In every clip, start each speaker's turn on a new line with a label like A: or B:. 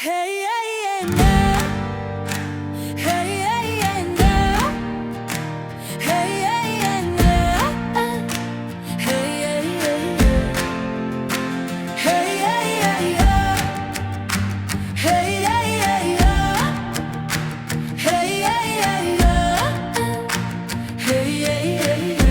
A: Hey, hey, hey, no. Hey, hey, hey, no. Hey, hey, hey, no. Hey, hey, hey, no. Hey, hey, hey, no. Hey, hey, hey, no. Hey, hey, hey, no. Hey, hey, hey, no.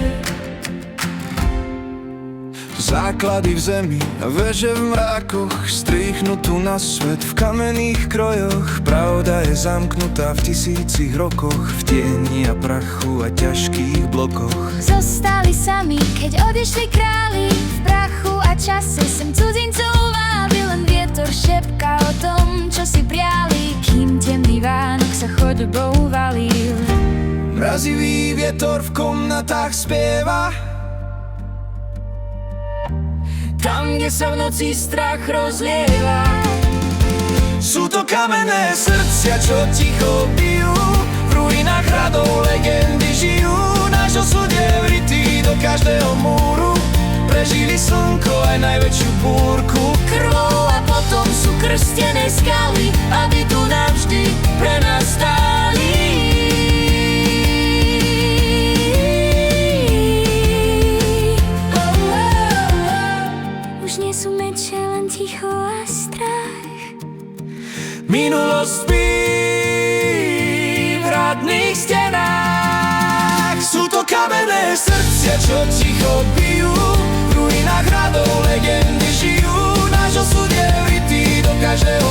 B: Základy v zemi a veže v mrákoch, strihnú tu na svet v kamenných krojoch. Pravda je zamknutá v tisícich rokoch, v tieni a prachu a ťažkých blokoch.
C: Zostali sami, keď odišli králi, v prachu a čase sem cudzincov vábi. Len vietor šepká o tom, čo si priali, kým temný Vánok sa chodbou valil.
B: Mrazivý vietor v komnatách spieva,
A: Tam, kde sa v noci strach rozlieva.
B: sú to kamenné srdcia, čo ticho bijú. V ruinách hradov legendy žijú. Náš osud je vrytý do každého múru. Prežili slnko aj najväčšiu búrku.
A: Krvou a potom sú krstené skaly, aby tu navždy pre nás stáli.
C: Už nie sú meče, len ticho a strach.
B: Minulosť spí v hradných stenách. Sú to kamenné srdcia, čo ticho bijú. V ruinách hradov legendy žijú. Náš osud je vrytý do každého